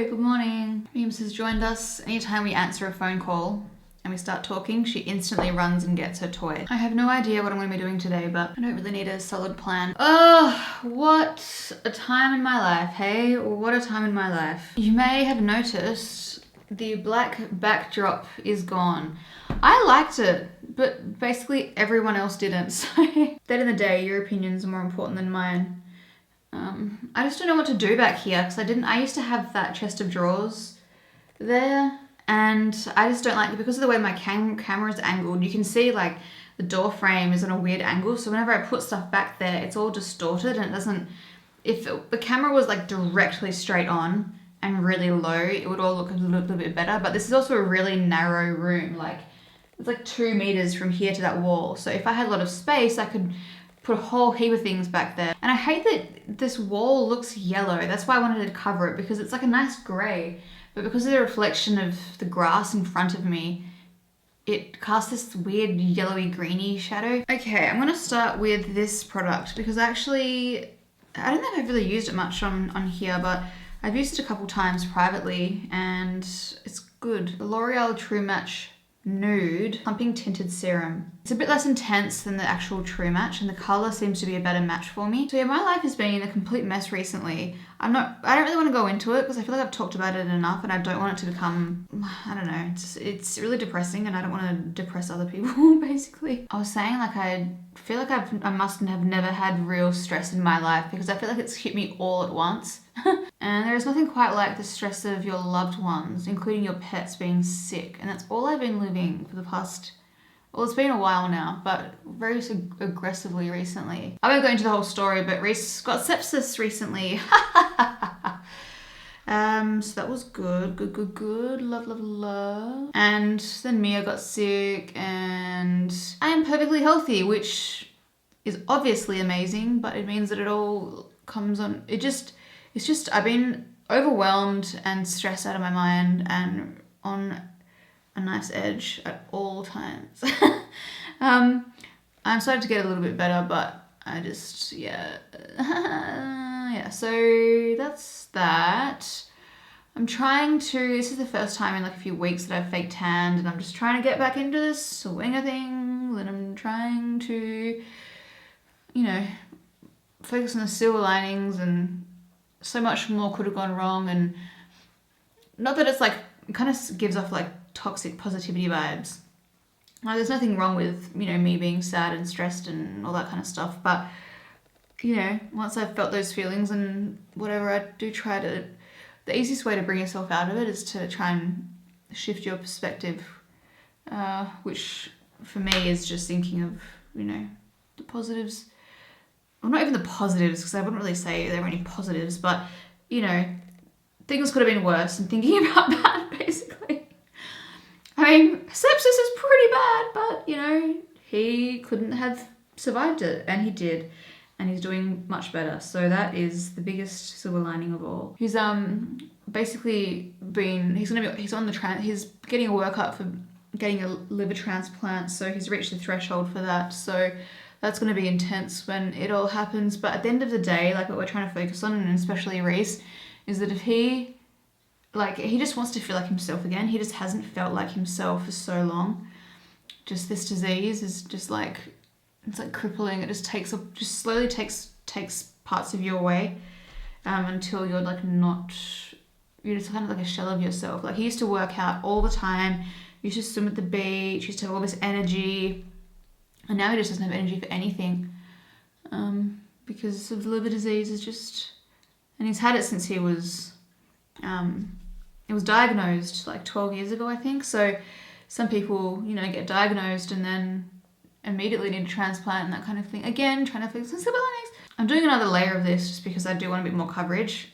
Hello, good morning. Memes has joined us. Anytime we answer a phone call and we start talking, she instantly runs and gets her toy. I have no idea what I'm going to be doing today, but I don't really need a solid plan. Oh, what a time in my life, hey? What a time in my life. You may have noticed the black backdrop is gone. I liked it, but basically everyone else didn't. So, at the end of the day, your opinions are more important than mine. I just don't know what to do back here because I used to have that chest of drawers there, and I just don't like it because of the way my camera is angled. You can see like the door frame is on a weird angle, so whenever I put stuff back there, it's all distorted and it doesn't. If the camera was like directly straight on and really low, it would all look a little bit better. But this is also a really narrow room. Like it's like 2 meters from here to that wall. So if I had a lot of space, I could put a whole heap of things back there. And I hate that this wall looks yellow. That's why I wanted to cover it, because it's like a nice grey, but because of the reflection of the grass in front of me, it casts this weird yellowy greeny shadow. Okay, I'm gonna start with this product because actually, I don't think I've really used it much on here, but I've used it a couple times privately and it's good. The L'Oreal True Match Nude Plumping Tinted Serum. It's a bit less intense than the actual True Match and the colour seems to be a better match for me. So yeah, my life has been in a complete mess recently. I don't really want to go into it because I feel like I've talked about it enough and I don't want it to become, I don't know, it's really depressing and I don't want to depress other people basically. I was saying like I feel like I must have never had real stress in my life because I feel like it's hit me all at once. And there is nothing quite like the stress of your loved ones, including your pets, being sick. And that's all I've been living for the past, well, it's been a while now, but very aggressively recently. I won't go into the whole story, but Reese got sepsis recently. So that was good. Love. And then Mia got sick and I am perfectly healthy, which is obviously amazing, but it means that it all comes on, it's just, I've been overwhelmed and stressed out of my mind and on a nice edge at all times. I'm starting to get a little bit better, but I just, yeah. So that's that. This is the first time in like a few weeks that I've fake tanned and I'm just trying to get back into this swing of things and I'm trying to, focus on the silver linings, and so much more could have gone wrong. And not that it's like, it kind of gives off like toxic positivity vibes. Like there's nothing wrong with, me being sad and stressed and all that kind of stuff. But, once I've felt those feelings and whatever, I do try to, the easiest way to bring yourself out of it is to try and shift your perspective, which for me is just thinking of, the positives. Well, not even the positives, because I wouldn't really say there were any positives, but, things could have been worse, and thinking about that, basically. I mean, sepsis is pretty bad, but, he couldn't have survived it, and he did, and he's doing much better. So that is the biggest silver lining of all. He's basically he's getting a workup for getting a liver transplant, so he's reached the threshold for that. So that's going to be intense when it all happens. But at the end of the day, like what we're trying to focus on, and especially Reese, is that if he just wants to feel like himself again. He just hasn't felt like himself for so long. Just this disease is just like, it's like crippling. It just slowly takes parts of you away until you're like you're just kind of like a shell of yourself. Like he used to work out all the time. He used to swim at the beach. He used to have all this energy. And now he just doesn't have energy for anything because of the liver disease. And he's had it since it was diagnosed like 12 years ago, I think. So some people, get diagnosed and then immediately need a transplant and that kind of thing. Again, trying to fix the silver linings. I'm doing another layer of this just because I do want a bit more coverage.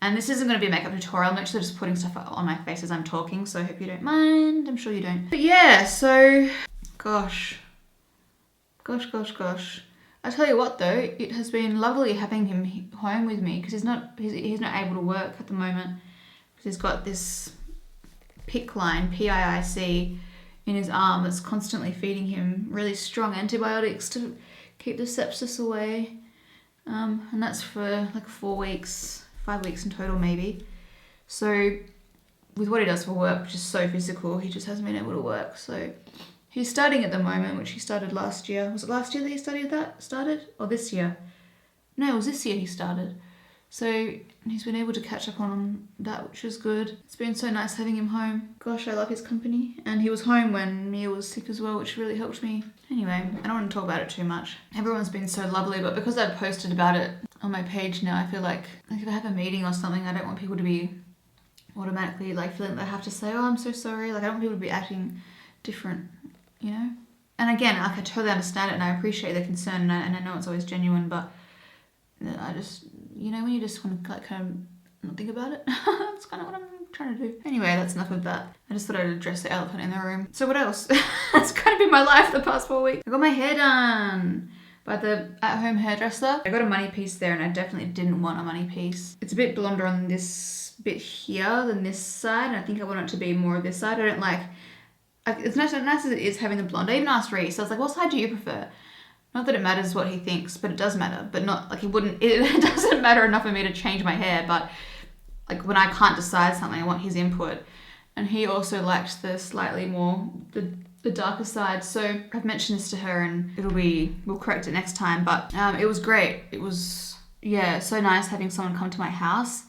And this isn't going to be a makeup tutorial. I'm actually just putting stuff on my face as I'm talking, so I hope you don't mind. I'm sure you don't. But yeah, so gosh. I tell you what though, it has been lovely having him home with me because he's not able to work at the moment because he's got this PICC line, PIIC, in his arm that's constantly feeding him really strong antibiotics to keep the sepsis away. And that's for like 4 weeks, 5 weeks in total maybe. So with what he does for work, which is so physical, he just hasn't been able to work. So he's studying at the moment, which he started last year. Was it last year that he started? Or this year? No, it was this year he started. So he's been able to catch up on that, which is good. It's been so nice having him home. Gosh, I love his company. And he was home when Mia was sick as well, which really helped me. Anyway, I don't want to talk about it too much. Everyone's been so lovely, but because I've posted about it on my page now, I feel like if I have a meeting or something, I don't want people to be automatically like feeling they have to say, oh, I'm so sorry. Like I don't want people to be acting different, you know? And again, like I totally understand it and I appreciate the concern and I know it's always genuine, but I just, you know, when you just want to like kind of not think about it, that's kind of what I'm trying to do. Anyway, that's enough of that. I just thought I'd address the elephant in the room. So what else? That's kind of been my life the past 4 weeks. I got my hair done by the at-home hairdresser. I got a money piece there and I definitely didn't want a money piece. It's a bit blonder on this bit here than this side, and I think I want it to be more of this side. I don't like it's nice as it is having the blonde. I even asked Reese, I was like, what side do you prefer? Not that it matters what he thinks, but it does matter. But not like it doesn't matter enough for me to change my hair, but like when I can't decide something, I want his input. And he also liked the slightly more the darker side. So I've mentioned this to her and we'll correct it next time, but it was great. It was, yeah, so nice having someone come to my house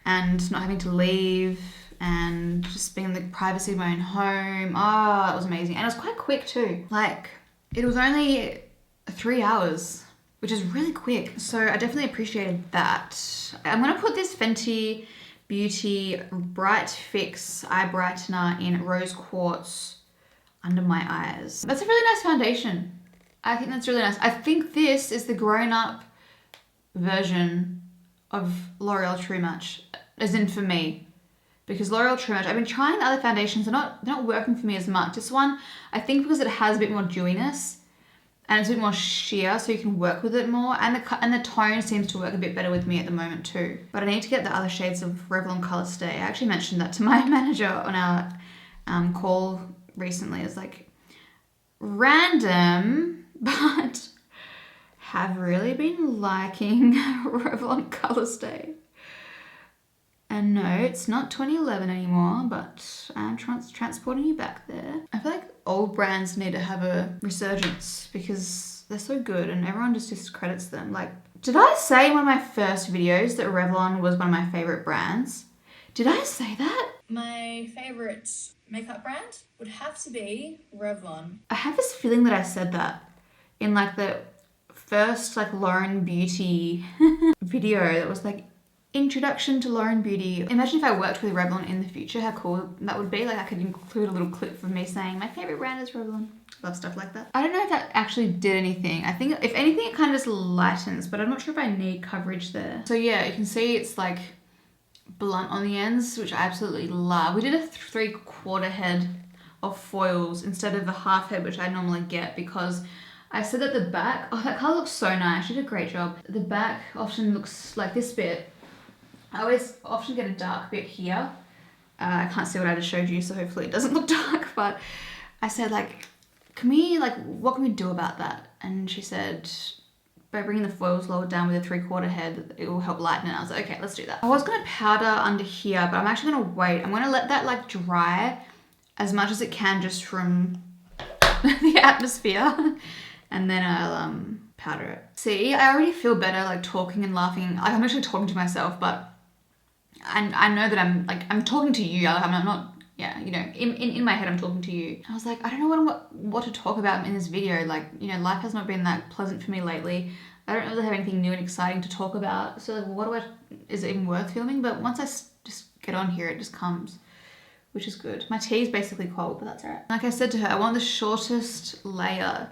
and not having to leave and just being in the privacy of my own home. Oh, it was amazing. And it was quite quick too. Like it was only 3 hours, which is really quick. So I definitely appreciated that. I'm gonna put this Fenty Beauty Bright Fix Eye Brightener in Rose Quartz under my eyes. That's a really nice foundation. I think that's really nice. I think this is the grown-up version of L'Oreal True Match, as in for me. Because L'Oreal True Match, I've been trying the other foundations, they're not working for me as much. This one, I think because it has a bit more dewiness and it's a bit more sheer, so you can work with it more, and the tone seems to work a bit better with me at the moment too. But I need to get the other shades of Revlon Color Stay. I actually mentioned that to my manager on our call recently. It's like random, but have really been liking Revlon Color Stay. And no, it's not 2011 anymore, but I'm transporting you back there. I feel like old brands need to have a resurgence because they're so good and everyone just discredits them. Like, did I say in one of my first videos that Revlon was one of my favorite brands? Did I say that? My favorite makeup brand would have to be Revlon. I have this feeling that I said that in like the first like Lauren Beauty video that was like, introduction to Lauren Beauty. Imagine if I worked with Revlon in the future, how cool that would be. Like I could include a little clip of me saying my favorite brand is Revlon. Love stuff like that. I don't know if that actually did anything. I think if anything it kind of just lightens, but I'm not sure if I need coverage there. So yeah, you can see it's like blunt on the ends, which I absolutely love. We did a 3/4 head of foils instead of a half head, which I normally get, because I said that the back, oh that colour looks so nice. She did a great job. The back often looks like this bit. I always often get a dark bit here. I can't see what I just showed you, so hopefully it doesn't look dark, but I said like, what can we do about that? And she said, by bringing the foils lower down with a 3/4 head, it will help lighten it. I was like, okay, let's do that. I was gonna powder under here, but I'm actually gonna wait. I'm gonna let that like dry as much as it can just from the atmosphere, and then I'll powder it. See, I already feel better like talking and laughing. Like I'm actually talking to myself, but I know that I'm talking to you. I'm not, yeah, you know, in my head I'm talking to you. I was like, I don't know what to talk about in this video. Like, you know, life has not been that pleasant for me lately. I don't really have anything new and exciting to talk about. So like, is it even worth filming? But once I just get on here, it just comes, which is good. My tea is basically cold, but that's all right. Like I said to her, I want the shortest layer,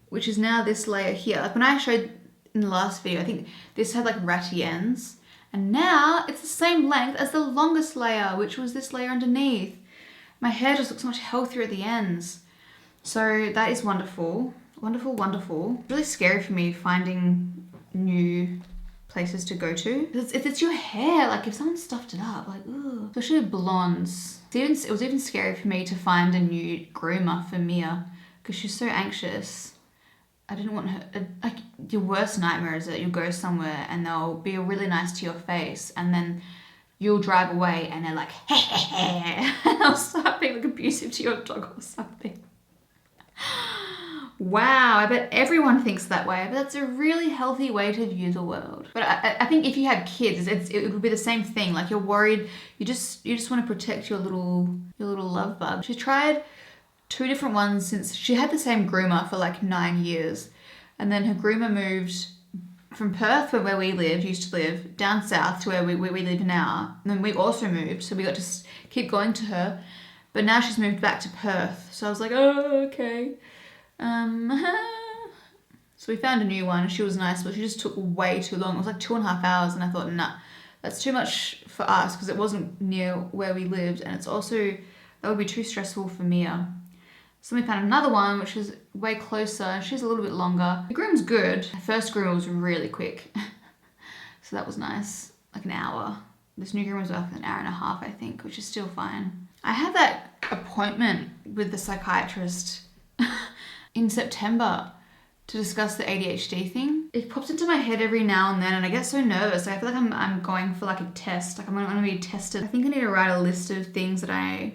which is now this layer here. Like when I showed in the last video, I think this had like ratty ends. And now it's the same length as the longest layer, which was this layer underneath. My hair just looks much healthier at the ends. So that is wonderful. Wonderful, wonderful. It's really scary for me finding new places to go to. If it's your hair, like if someone stuffed it up, like, ugh. Especially with blondes. It was even scary for me to find a new groomer for Mia because she's so anxious. I didn't want her, like your worst nightmare is that you'll go somewhere and they'll be really nice to your face and then you'll drive away and they're like, hey, and they'll start being like abusive to your dog or something. Wow, I bet everyone thinks that way, but that's a really healthy way to view the world. But I think if you had kids, it would be the same thing. Like, you're worried, you just want to protect your little love bug. She tried 2 different ones since she had the same groomer for like 9 years, and then her groomer moved from Perth, where we used to live, down south to where we live now. And then we also moved, so we got to keep going to her. But now she's moved back to Perth. So I was like, oh, okay. So we found a new one. She was nice, but she just took way too long. It was like 2.5 hours, and I thought, nah, that's too much for us because it wasn't near where we lived, and it's also, that would be too stressful for Mia. So we found another one, which is way closer. She's a little bit longer. The groom's good. The first groom was really quick. So that was nice. Like an hour. This new groom was like an hour and a half, I think, which is still fine. I had that appointment with the psychiatrist in September to discuss the ADHD thing. It pops into my head every now and then, and I get so nervous. I feel like I'm going for like a test. Like, I'm going to be tested. I think I need to write a list of things that I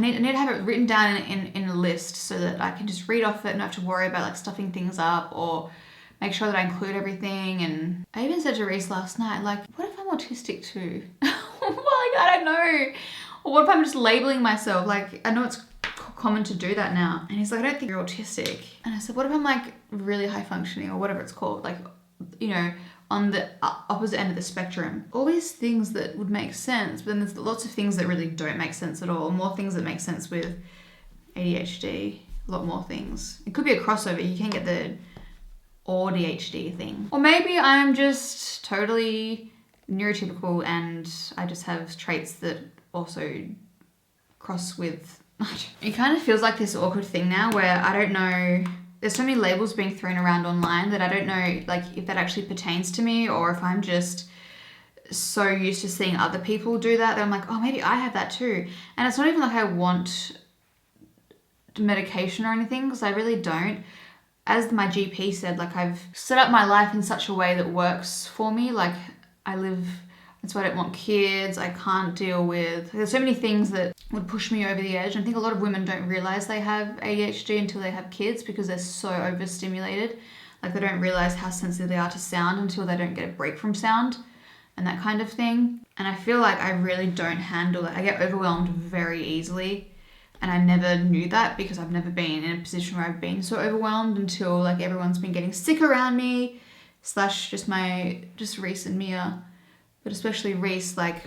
need to have it written down in a list so that I can just read off it and not have to worry about like stuffing things up, or make sure that I include everything. And I even said to Reese last night, like, what if I'm autistic too? Well, like, I don't know. Or what if I'm just labeling myself? Like, I know it's common to do that now. And he's like, I don't think you're autistic. And I said, what if I'm like really high functioning, or whatever it's called, like, you know, on the opposite end of the spectrum. All these things that would make sense, but then there's lots of things that really don't make sense at all. More things that make sense with ADHD, a lot more things. It could be a crossover. You can get the ADHD thing. Or maybe I'm just totally neurotypical and I just have traits that also cross with... It kind of feels like this awkward thing now where I don't know... There's so many labels being thrown around online that I don't know, like, if that actually pertains to me, or if I'm just so used to seeing other people do that I'm like, oh, maybe I have that too. And it's not even like I want medication or anything, because I really don't. As my GP said, like, I've set up my life in such a way that works for me. Like, that's why I don't want kids. I can't deal with... There's so many things that would push me over the edge. I think a lot of women don't realize they have ADHD until they have kids, because they're so overstimulated. Like, they don't realize how sensitive they are to sound until they don't get a break from sound and that kind of thing. And I feel like I really don't handle it. I get overwhelmed very easily. And I never knew that because I've never been in a position where I've been so overwhelmed until, like, everyone's been getting sick around me, / just Reese and Mia. But especially Reese, like,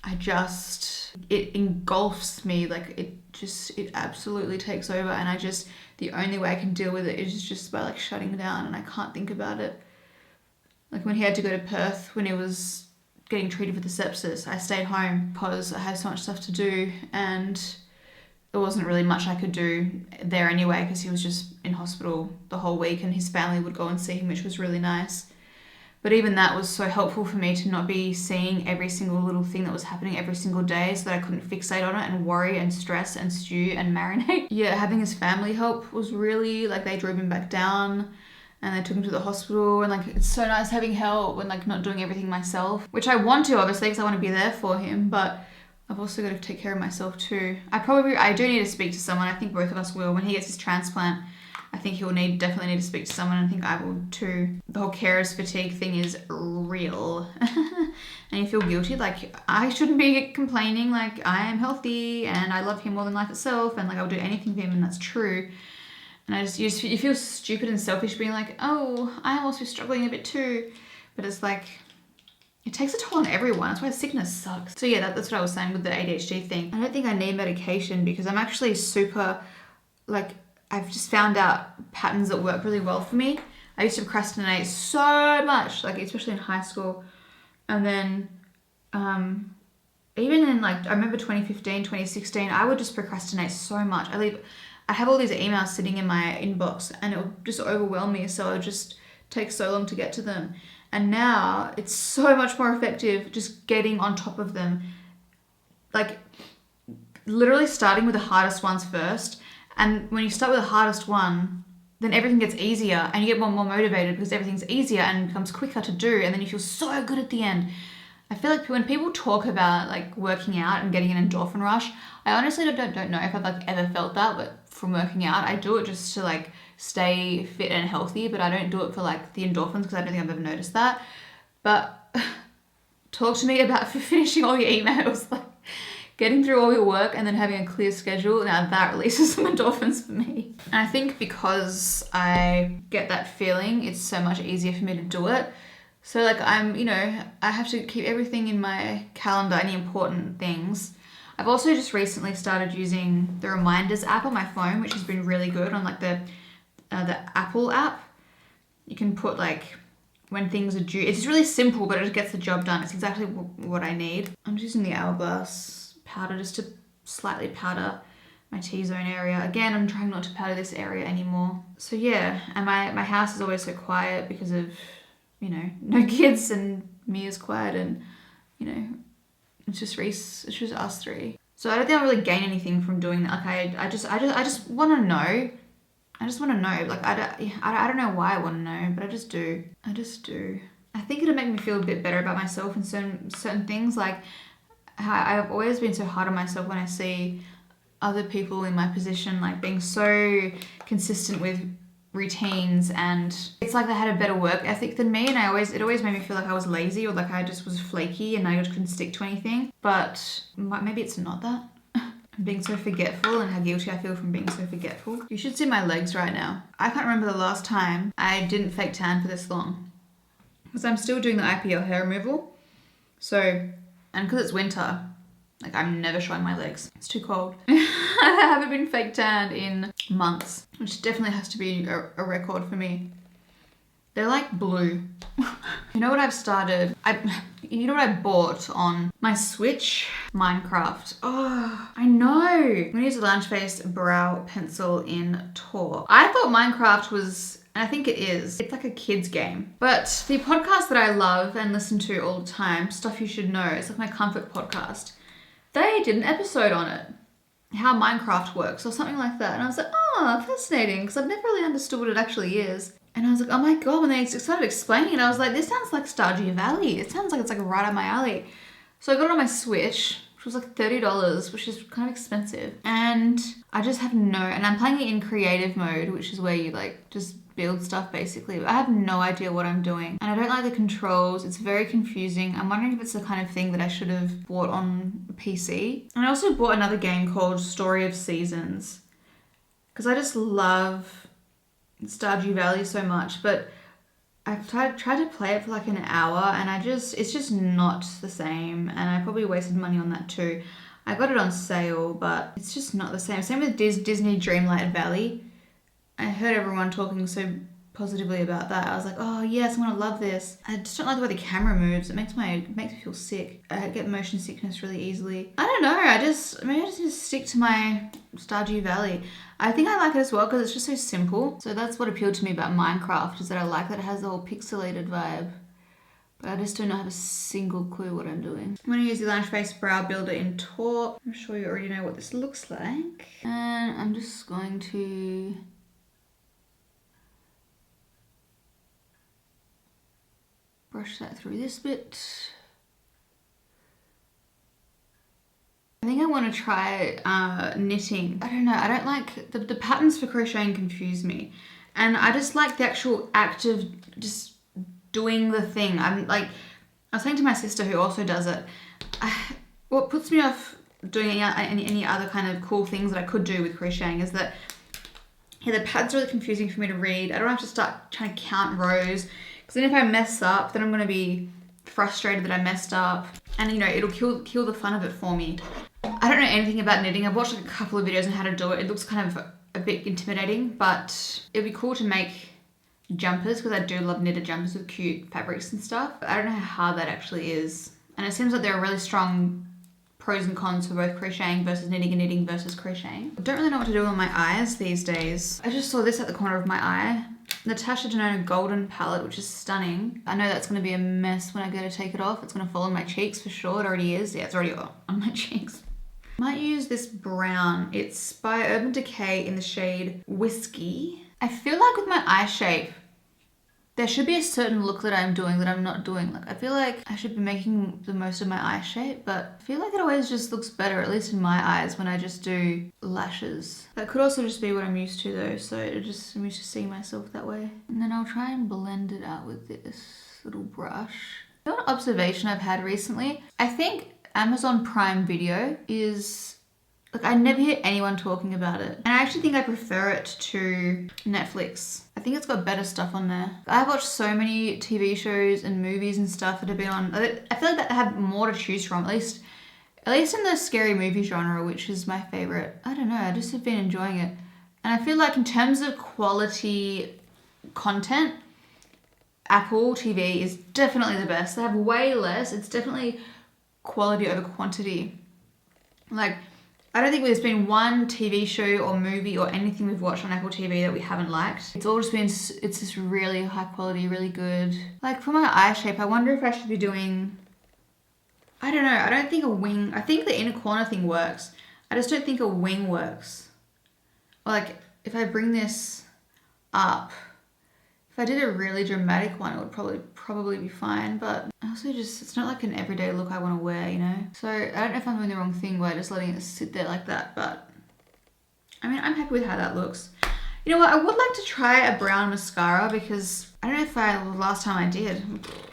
it engulfs me. Like, it absolutely takes over. And the only way I can deal with it is just by, like, shutting down, and I can't think about it. Like, when he had to go to Perth, when he was getting treated for the sepsis, I stayed home because I had so much stuff to do, and there wasn't really much I could do there anyway, because he was just in hospital the whole week, and his family would go and see him, which was really nice. But even that was so helpful for me to not be seeing every single little thing that was happening every single day, so that I couldn't fixate on it and worry and stress and stew and marinate. Yeah, having his family help was really, like, they drove him back down and they took him to the hospital, and, like, it's so nice having help and, like, not doing everything myself, which I want to, obviously, because I want to be there for him, but I've also got to take care of myself too. I do need to speak to someone. I think both of us will. When he gets his transplant, I think he'll definitely need to speak to someone. I think I will too. The whole carer's fatigue thing is real. And you feel guilty. Like, I shouldn't be complaining. Like, I am healthy and I love him more than life itself. And, like, I'll do anything for him, and that's true. And you feel stupid and selfish being like, oh, I'm also struggling a bit too. But it's like, it takes a toll on everyone. That's why sickness sucks. So yeah, that's what I was saying with the ADHD thing. I don't think I need medication because I'm actually super, like, I've just found out patterns that work really well for me. I used to procrastinate so much, like, especially in high school. And then even in, like, I remember 2015, 2016, I would just procrastinate so much. I have all these emails sitting in my inbox and it would just overwhelm me. So it would just take so long to get to them. And now it's so much more effective just getting on top of them. Like, literally starting with the hardest ones first. And when you start with the hardest one, then everything gets easier and you get more motivated because everything's easier and becomes quicker to do. And then you feel so good at the end. I feel like when people talk about like working out and getting an endorphin rush, I honestly don't know if I've like ever felt that, but from working out, I do it just to like stay fit and healthy, but I don't do it for like the endorphins because I don't think I've ever noticed that. But talk to me about finishing all your emails, like getting through all your work and then having a clear schedule. Now that releases some endorphins for me. And I think because I get that feeling, it's so much easier for me to do it. So like I have to keep everything in my calendar, any important things. I've also just recently started using the reminders app on my phone, which has been really good on like the Apple app. You can put like when things are due. It's just really simple, but it just gets the job done. It's exactly what I need. I'm just using the Hourglass powder just to slightly powder my T-zone area. Again, I'm trying not to powder this area anymore. So yeah, and my house is always so quiet because of, no kids and me is quiet and, it's just us three. So I don't think I'll really gain anything from doing that. Like I just want to know. I just want to know. Like I don't know why I want to know, but I just do. I think it'll make me feel a bit better about myself in certain things. Like I've always been so hard on myself when I see other people in my position like being so consistent with routines, and it's like they had a better work ethic than me, and it always made me feel like I was lazy or like I just was flaky and I just couldn't stick to anything. But maybe it's not that. I'm being so forgetful and how guilty I feel from being so forgetful. You should see my legs right now. I can't remember the last time I didn't fake tan for this long because I'm still doing the IPL hair removal. So, and because it's winter, like I'm never showing my legs. It's too cold. I haven't been fake tanned in months, which definitely has to be a record for me. They're like blue. You know what I've started? You know what I bought on my Switch? Minecraft. Oh, I know. I'm gonna use a Lunch Face brow pencil in Tor. I thought Minecraft was, and I think it is, it's like a kid's game. But the podcast that I love and listen to all the time, Stuff You Should Know, it's like my comfort podcast. They did an episode on it. How Minecraft works or something like that. And I was like, oh, fascinating, because I've never really understood what it actually is. And I was like, oh my God, when they started explaining it, I was like, this sounds like Stardew Valley. It sounds like it's like right up my alley. So I got it on my Switch, which was like $30, which is kind of expensive. And I just have and I'm playing it in creative mode, which is where you like just build stuff basically. I have no idea what I'm doing. And I don't like the controls. It's very confusing. I'm wondering if it's the kind of thing that I should have bought on PC. And I also bought another game called Story of Seasons, because I just love Stardew Valley so much, but I've tried to play it for like an hour and it's just not the same, and I probably wasted money on that too. I got it on sale, but it's just not the same. Same with Disney Dreamlight Valley. I heard everyone talking so positively about that. I was like, oh yes, I'm gonna love this. I just don't like the way the camera moves. It makes me feel sick. I get motion sickness really easily. I don't know. Maybe I just need to stick to my Stardew Valley. I think I like it as well because it's just so simple. So that's what appealed to me about Minecraft, is that I like that it has the whole pixelated vibe. But I just don't have a single clue what I'm doing. I'm going to use the Lunch Face Brow Builder in Taut. I'm sure you already know what this looks like. And I'm just going to brush that through this bit. I think I want to try knitting. I don't know. I don't like the patterns for crocheting confuse me. And I just like the actual act of just doing the thing. I was saying to my sister who also does it, what puts me off doing any other kind of cool things that I could do with crocheting is that the pattern's really confusing for me to read. I don't have to start trying to count rows, because then if I mess up, then I'm going to be frustrated that I messed up, and it'll kill the fun of it for me. I don't know anything about knitting. I've watched like a couple of videos on how to do it. It looks kind of a bit intimidating, but it'd be cool to make jumpers, because I do love knitted jumpers with cute fabrics and stuff. But I don't know how hard that actually is. And it seems like there are really strong pros and cons for both crocheting versus knitting and knitting versus crocheting. I don't really know what to do with my eyes these days. I just saw this at the corner of my eye. Natasha Denona Golden palette, which is stunning. I know that's going to be a mess when I go to take it off. It's going to fall on my cheeks for sure. It already is. Yeah, it's already on my cheeks. Might use this brown. It's by Urban Decay in the shade Whiskey. I feel like with my eye shape, there should be a certain look that I'm doing that I'm not doing. Like, I feel like I should be making the most of my eye shape, but I feel like it always just looks better, at least in my eyes, when I just do lashes. That could also just be what I'm used to though, so I'm used to seeing myself that way. And then I'll try and blend it out with this little brush. You know what observation I've had recently? I think Amazon Prime Video is... Like, I never hear anyone talking about it. And I actually think I prefer it to Netflix. I think it's got better stuff on there. I've watched so many TV shows and movies and stuff that have been on. I feel like they have more to choose from, at least in the scary movie genre, which is my favorite. I don't know, I just have been enjoying it. And I feel like in terms of quality content, Apple TV is definitely the best. They have way less. It's definitely quality over quantity. Like, I don't think there's been one TV show or movie or anything we've watched on Apple TV that we haven't liked. It's all just been, it's just really high quality, really good. Like, for my eye shape, I wonder if I should be doing, I don't know, I don't think a wing, I think the inner corner thing works. I just don't think a wing works. Like, if I bring this up, if I did a really dramatic one, it would probably be fine, but also just, it's not like an everyday look I want to wear, you know? So I don't know if I'm doing the wrong thing by just letting it sit there like that, but I mean, I'm happy with how that looks. You know what, I would like to try a brown mascara because I don't know if last time I did.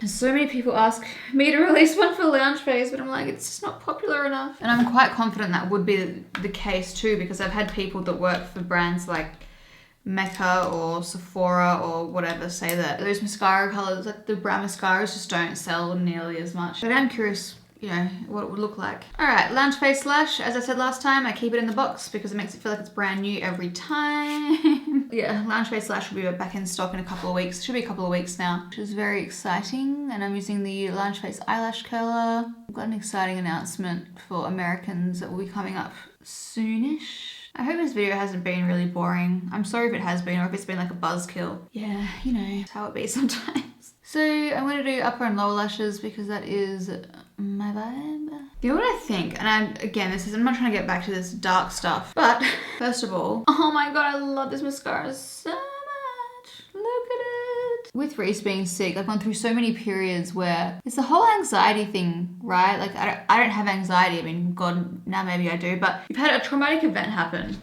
And so many people ask me to release one for Lounge Face, but I'm like, it's just not popular enough. And I'm quite confident that would be the case too, because I've had people that work for brands like Mecca or Sephora or whatever say that those mascara colours, like the brown mascaras, just don't sell nearly as much. But I'm curious, you know, what it would look like. Alright, Lounge Face Lash. As I said last time, I keep it in the box because it makes it feel like it's brand new every time. Yeah, Lounge Face Lash will be back in stock in a couple of weeks. It should be a couple of weeks now, which is very exciting. And I'm using the Lounge Face Eyelash Curler. I've got an exciting announcement for Americans that will be coming up soonish. I hope this video hasn't been really boring. I'm sorry if it has been, or if it's been like a buzzkill. Yeah, you know, it's how it be sometimes. So I'm going to do upper and lower lashes because that is my vibe. You know what I think? And I'm not trying to get back to this dark stuff, but first of all, oh my god, I love this mascara so much. Look at it. With Reese being sick, I've gone through so many periods where it's the whole anxiety thing, right? Like, I don't have anxiety. I mean, God, now maybe I do, but you've had a traumatic event happen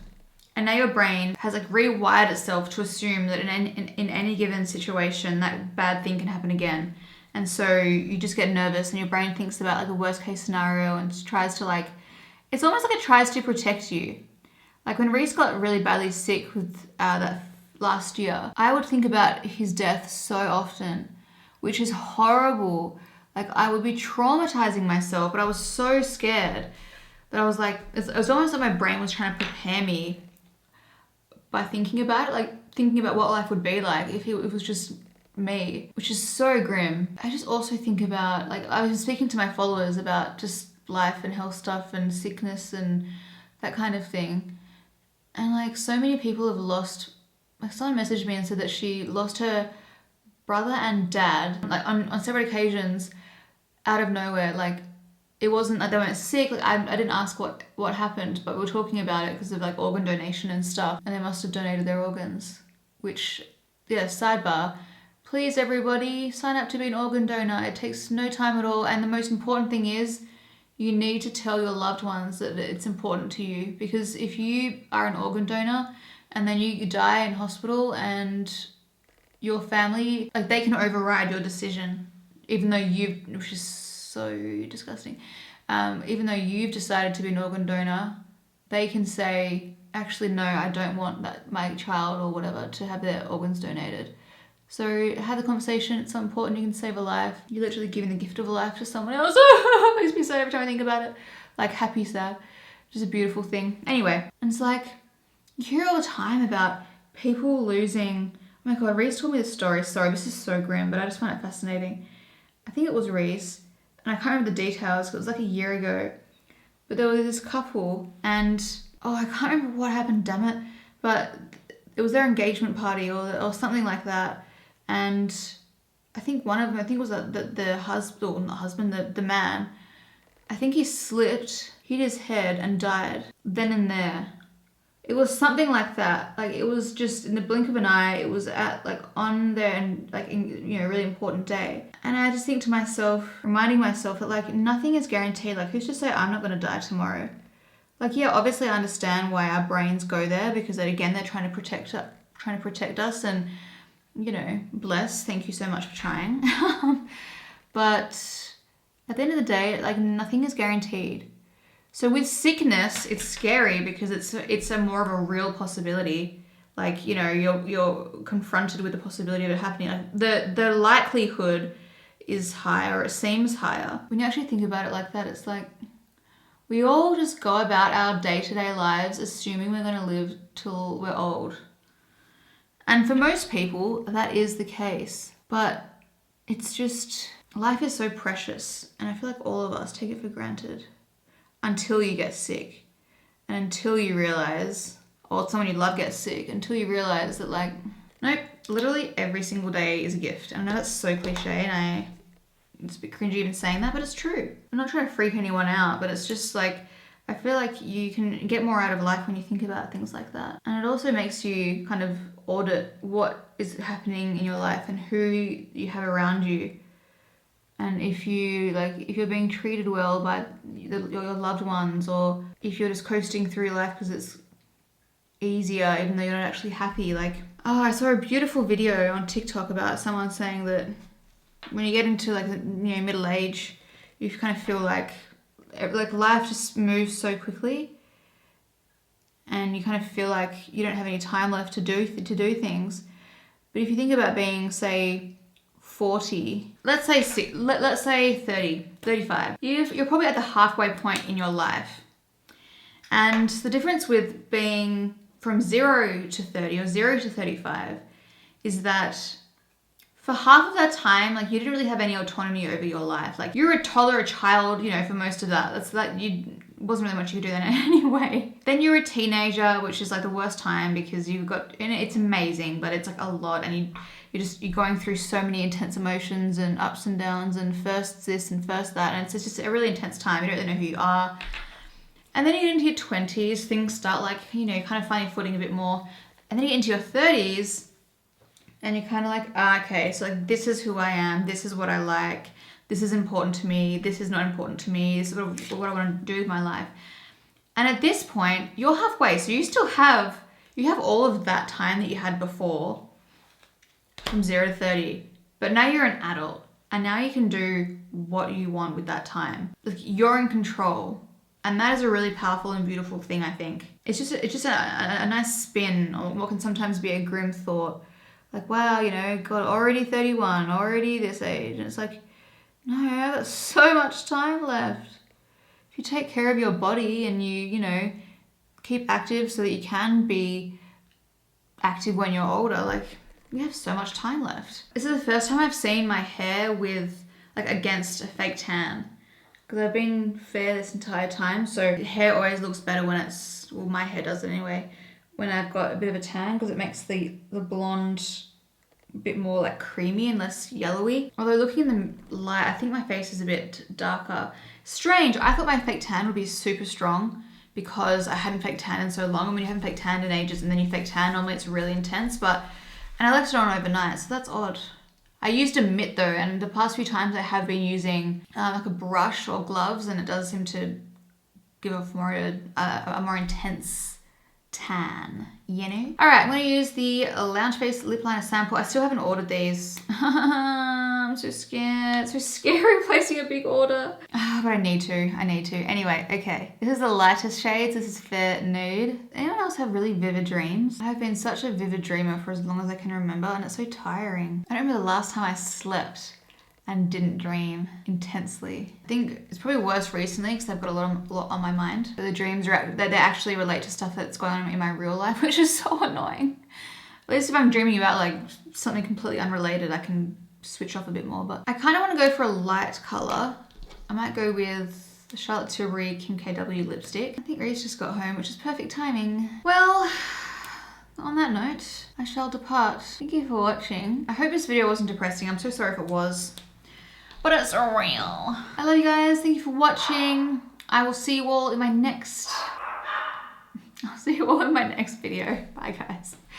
and now your brain has like rewired itself to assume that in any given situation, that bad thing can happen again. And so you just get nervous and your brain thinks about like a worst case scenario and tries to like, it's almost like it tries to protect you. Like when Reese got really badly sick with that last year, I would think about his death so often, which is horrible. Like, I would be traumatizing myself, but I was so scared that I was like, it was almost like my brain was trying to prepare me by thinking about it, like thinking about what life would be like if it was just me, which is so grim. I just also think about, like, I was speaking to my followers about just life and health stuff and sickness and that kind of thing. And like, so many people have lost, like someone messaged me and said that she lost her brother and dad, like on several occasions out of nowhere. Like, it wasn't like they weren't sick. Like, I didn't ask what happened, but we were talking about it because of like organ donation and stuff, and they must have donated their organs, which, yeah, sidebar, please everybody sign up to be an organ donor. It takes no time at all, and the most important thing is you need to tell your loved ones that it's important to you, because if you are an organ donor and then you die in hospital and your family, like, they can override your decision, even though which is so disgusting, even though you've decided to be an organ donor, they can say, actually, no, I don't want my child or whatever to have their organs donated. So have the conversation. It's so important. You can save a life. You're literally giving the gift of a life to someone else. It makes me sad every time I think about it. Like, happy, sad. Just a beautiful thing. Anyway, and it's like, you hear all the time about people losing. Oh my god, Reese told me this story. Sorry, this is so grim, but I just find it fascinating. I think it was Reese, and I can't remember the details because it was like a year ago. But there was this couple, and I can't remember what happened, damn it. But it was their engagement party or something like that. And I think one of them, it was the husband, or not husband, the man, I think he slipped, hit his head and died then and there. It was something like that. Like, it was just in the blink of an eye, it was at like on there and like, in, you know, a really important day. And I just think to myself, reminding myself that like nothing is guaranteed. Like, who's to say I'm not going to die tomorrow? Like, yeah, obviously I understand why our brains go there, because again, they're trying to protect us, and, you know, bless, thank you so much for trying. But at the end of the day, like, nothing is guaranteed. So with sickness, it's scary because it's a more of a real possibility. Like, you know, you're confronted with the possibility of it happening. Like, the likelihood is higher, or it seems higher. When you actually think about it like that, it's like we all just go about our day-to-day lives assuming we're going to live till we're old. And for most people, that is the case. But it's just, life is so precious, and I feel like all of us take it for granted. Until you get sick, and until you realize, or someone you love gets sick, until you realize that, like, nope, literally every single day is a gift. And I know that's so cliche, and it's a bit cringy even saying that, but it's true. I'm not trying to freak anyone out, but it's just like, I feel like you can get more out of life when you think about things like that. And it also makes you kind of audit what is happening in your life and who you have around you. And if you're being treated well by your loved ones, or if you're just coasting through life because it's easier even though you're not actually happy. Like, oh, I saw a beautiful video on TikTok about someone saying that when you get into like, you know, middle age, you kind of feel like life just moves so quickly, and you kind of feel like you don't have any time left to do things. But if you think about being, say, 40, let's say 30, 35, you're probably at the halfway point in your life. And the difference with being from 0 to 30 or 0 to 35 is that for half of that time, like, you didn't really have any autonomy over your life. Like, you're a toddler, a child, you know, for most of that. That's like, wasn't really much you could do then anyway. Then you're a teenager, which is like the worst time, because you've got, and it's amazing, but it's like a lot, and you're going through so many intense emotions and ups and downs and first this and first that, and it's just a really intense time. You don't really know who you are. And then you get into your 20s, things start like, you know, kind of finding footing a bit more. And then you get into your 30s, and you're kind of like, okay, so like, this is who I am, this is what I like, this is important to me, this is not important to me, this is what I want to do with my life. And at this point, you're halfway, so you have all of that time that you had before, from 0 to 30, but now you're an adult, and now you can do what you want with that time. Like, you're in control, and that is a really powerful and beautiful thing, I think. It's just a nice spin on what can sometimes be a grim thought. Like, wow, you know, God, already 31, already this age. And it's like, no, I've got so much time left. If you take care of your body and you know, keep active so that you can be active when you're older, like, we have so much time left. This is the first time I've seen my hair with, like, against a fake tan. Because I've been fair this entire time, so hair always looks better when it's, well, my hair does it anyway, when I've got a bit of a tan, because it makes the blonde a bit more like creamy and less yellowy. Although looking in the light, I think my face is a bit darker. Strange, I thought my fake tan would be super strong because I hadn't fake tan in so long, and when you haven't fake tanned in ages and then you fake tan, normally it's really intense, and I left it on overnight, so that's odd. I used a mitt though, and the past few times I have been using like a brush or gloves, and it does seem to give off a more intense tan, you know? Alright, I'm going to use the Lounge Face Lip Liner Sample. I still haven't ordered these. I'm so scared. It's so scary placing a big order. But I need to. Anyway, okay. This is the lightest shades. This is Fair Nude. Anyone else have really vivid dreams? I have been such a vivid dreamer for as long as I can remember, and it's so tiring. I don't remember the last time I slept and didn't dream intensely. I think it's probably worse recently because I've got a lot on my mind. But the dreams they actually relate to stuff that's going on in my real life, which is so annoying. At least if I'm dreaming about like something completely unrelated, I can switch off a bit more. But I kind of want to go for a light color. I might go with the Charlotte Tilbury Kim KW lipstick. I think Reese just got home, which is perfect timing. Well, on that note, I shall depart. Thank you for watching. I hope this video wasn't depressing. I'm so sorry if it was. But it's real. I love you guys. Thank you for watching. I will see you all in my next... See you all in my next video. Bye guys.